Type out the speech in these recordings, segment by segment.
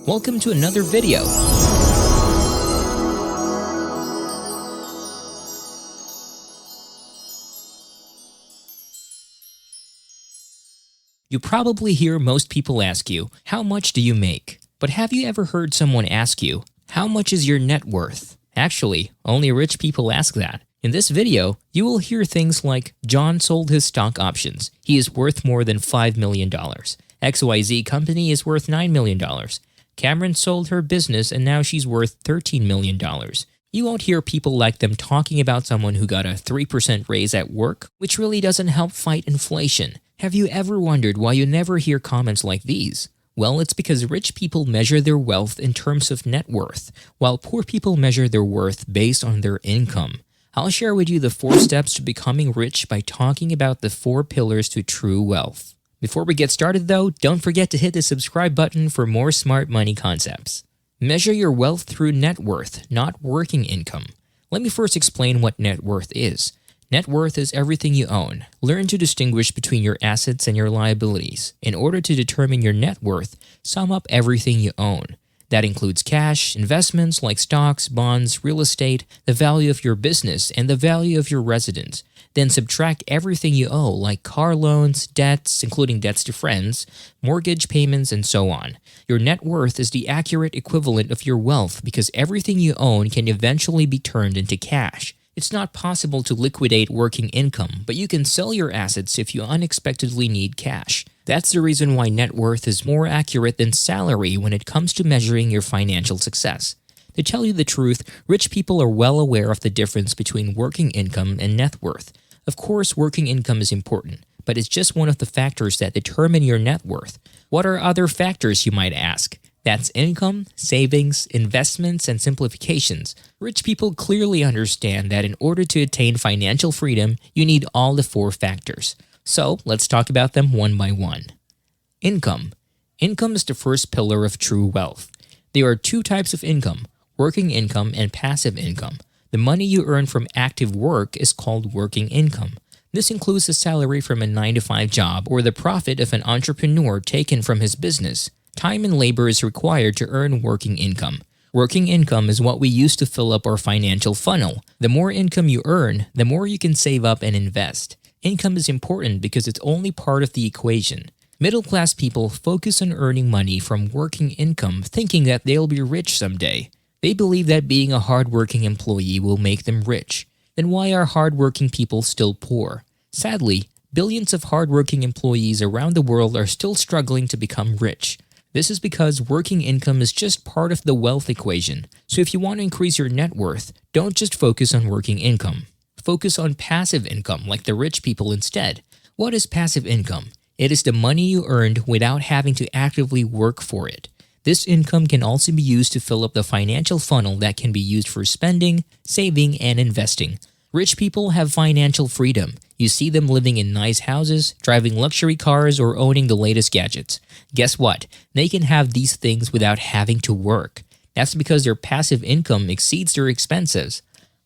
Welcome to another video. You probably hear most people ask you, how much do you make? But have you ever heard someone ask you, how much is your net worth? Actually, only rich people ask that. In this video, you will hear things like, John sold his stock options. He is worth more than $5 million. XYZ company is worth $9 million. Cameron sold her business and now she's worth $13 million. You won't hear people like them talking about someone who got a 3% raise at work, which really doesn't help fight inflation. Have you ever wondered why you never hear comments like these? Well, it's because rich people measure their wealth in terms of net worth, while poor people measure their worth based on their income. I'll share with you the 4 steps to becoming rich by talking about the 4 pillars to true wealth. Before we get started though, don't forget to hit the subscribe button for more smart money concepts. Measure your wealth through net worth, not working income. Let me first explain what net worth is. Net worth is everything you own. Learn to distinguish between your assets and your liabilities. In order to determine your net worth, sum up everything you own. That includes cash, investments like stocks, bonds, real estate, the value of your business, and the value of your residence. Then subtract everything you owe like car loans, debts, including debts to friends, mortgage payments, and so on. Your net worth is the accurate equivalent of your wealth because everything you own can eventually be turned into cash. It's not possible to liquidate working income, but you can sell your assets if you unexpectedly need cash. That's the reason why net worth is more accurate than salary when it comes to measuring your financial success. To tell you the truth, rich people are well aware of the difference between working income and net worth. Of course, working income is important, but it's just one of the factors that determine your net worth. What are other factors, you might ask? That's income, savings, investments, and simplifications. Rich people clearly understand that in order to attain financial freedom, you need all the 4 factors. So let's talk about them one by one. Income. Income is the first pillar of true wealth. There are 2 types of income, working income and passive income. The money you earn from active work is called working income. This includes the salary from a 9-to-5 job or the profit of an entrepreneur taken from his business. Time and labor is required to earn working income. Working income is what we use to fill up our financial funnel. The more income you earn, the more you can save up and invest. Income is important because it's only part of the equation. Middle-class people focus on earning money from working income thinking that they'll be rich someday. They believe that being a hardworking employee will make them rich. Then why are hardworking people still poor? Sadly, billions of hardworking employees around the world are still struggling to become rich. This is because working income is just part of the wealth equation. So if you want to increase your net worth, don't just focus on working income. Focus on passive income like the rich people instead. What is passive income? It is the money you earned without having to actively work for it. This income can also be used to fill up the financial funnel that can be used for spending, saving, and investing. Rich people have financial freedom. You see them living in nice houses, driving luxury cars, or owning the latest gadgets. Guess what? They can have these things without having to work. That's because their passive income exceeds their expenses.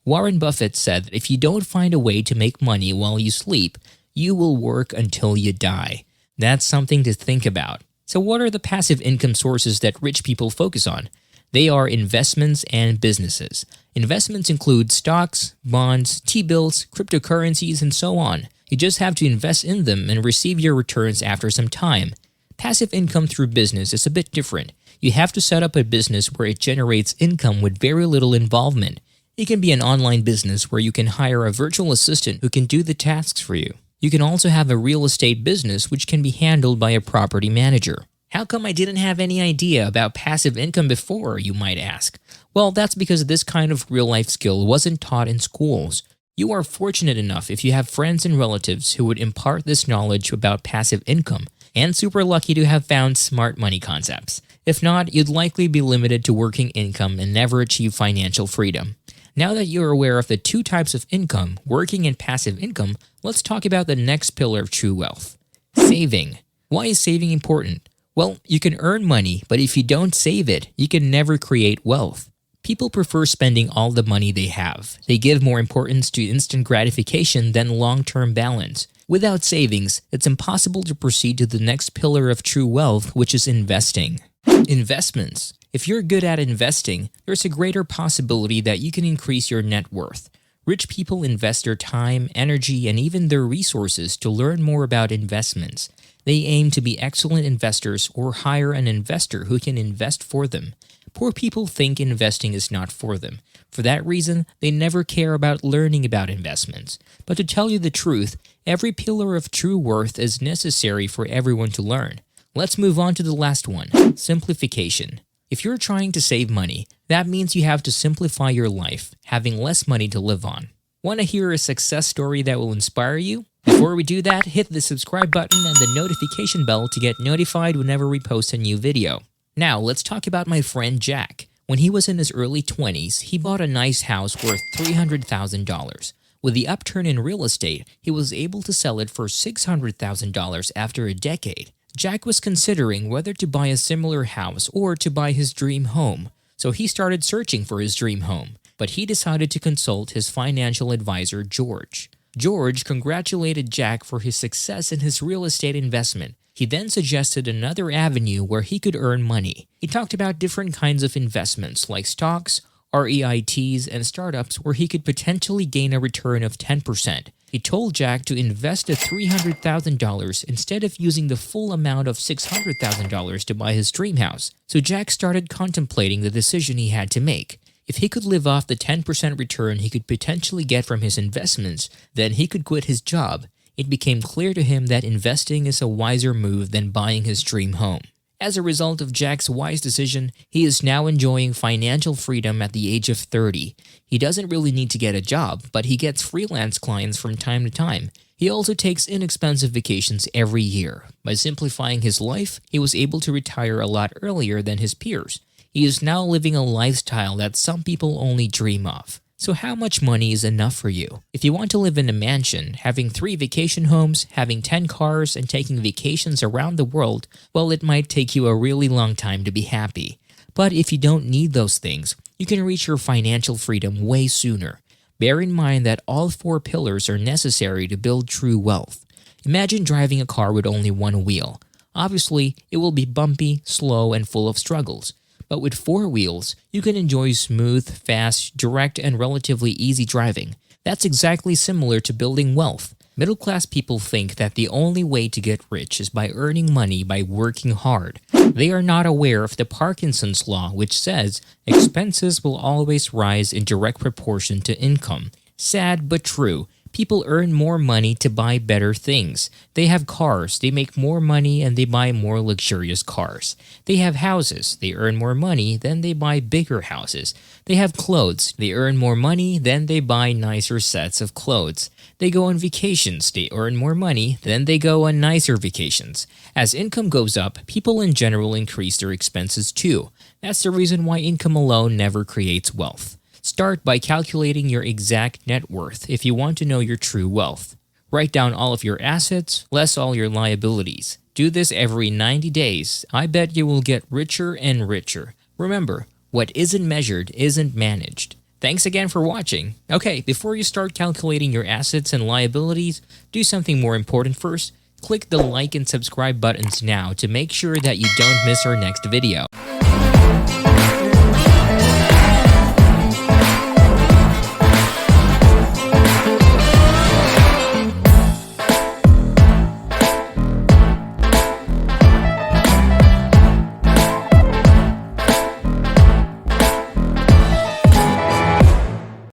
Warren Buffett said that if you don't find a way to make money while you sleep, you will work until you die. That's something to think about. So what are the passive income sources that rich people focus on? They are investments and businesses. Investments include stocks, bonds, T-bills, cryptocurrencies, and so on. You just have to invest in them and receive your returns after some time. Passive income through business is a bit different. You have to set up a business where it generates income with very little involvement. It can be an online business where you can hire a virtual assistant who can do the tasks for you. You can also have a real estate business which can be handled by a property manager. How come I didn't have any idea about passive income before, you might ask? Well, that's because this kind of real-life skill wasn't taught in schools. You are fortunate enough if you have friends and relatives who would impart this knowledge about passive income, and super lucky to have found smart money concepts. If not, you'd likely be limited to working income and never achieve financial freedom. Now that you're aware of the 2 types of income, working and passive income, let's talk about the next pillar of true wealth. Saving. Why is saving important? Well, you can earn money, but if you don't save it, you can never create wealth. People prefer spending all the money they have. They give more importance to instant gratification than long-term balance. Without savings, it's impossible to proceed to the next pillar of true wealth, which is investing. Investments. If you're good at investing, there's a greater possibility that you can increase your net worth. Rich people invest their time, energy, and even their resources to learn more about investments. They aim to be excellent investors or hire an investor who can invest for them. Poor people think investing is not for them. For that reason, they never care about learning about investments. But to tell you the truth, every pillar of true worth is necessary for everyone to learn. Let's move on to the last one, simplification. If you're trying to save money, that means you have to simplify your life, having less money to live on. Want to hear a success story that will inspire you? Before we do that, hit the subscribe button and the notification bell to get notified whenever we post a new video. Now, let's talk about my friend Jack. When he was in his early 20s, he bought a nice house worth $300,000. With the upturn in real estate, he was able to sell it for $600,000 after a decade. Jack was considering whether to buy a similar house or to buy his dream home, so he started searching for his dream home. But he decided to consult his financial advisor, George. George congratulated Jack for his success in his real estate investment. He then suggested another avenue where he could earn money. He talked about different kinds of investments like stocks, REITs, and startups where he could potentially gain a return of 10%. He told Jack to invest the $300,000 instead of using the full amount of $600,000 to buy his dream house. So Jack started contemplating the decision he had to make. If he could live off the 10% return he could potentially get from his investments, then he could quit his job. It became clear to him that investing is a wiser move than buying his dream home. As a result of Jack's wise decision, he is now enjoying financial freedom at the age of 30. He doesn't really need to get a job, but he gets freelance clients from time to time. He also takes inexpensive vacations every year. By simplifying his life, he was able to retire a lot earlier than his peers. He is now living a lifestyle that some people only dream of. So how much money is enough for you? If you want to live in a mansion, having 3 vacation homes, having 10 cars, and taking vacations around the world, well, it might take you a really long time to be happy. But if you don't need those things, you can reach your financial freedom way sooner. Bear in mind that all 4 pillars are necessary to build true wealth. Imagine driving a car with only one wheel. Obviously, it will be bumpy, slow, and full of struggles. But with 4 wheels, you can enjoy smooth, fast, direct, and relatively easy driving. That's exactly similar to building wealth. Middle-class people think that the only way to get rich is by earning money by working hard. They are not aware of the Parkinson's law, which says expenses will always rise in direct proportion to income. Sad but true. People earn more money to buy better things. They have cars, they make more money, and they buy more luxurious cars. They have houses, they earn more money, then they buy bigger houses. They have clothes, they earn more money, then they buy nicer sets of clothes. They go on vacations, they earn more money, then they go on nicer vacations. As income goes up, people in general increase their expenses too. That's the reason why income alone never creates wealth. Start by calculating your exact net worth if you want to know your true wealth. Write down all of your assets, less all your liabilities. Do this every 90 days. I bet you will get richer and richer. Remember, what isn't measured isn't managed. Thanks again for watching. Okay, before you start calculating your assets and liabilities, do something more important first. Click the like and subscribe buttons now to make sure that you don't miss our next video.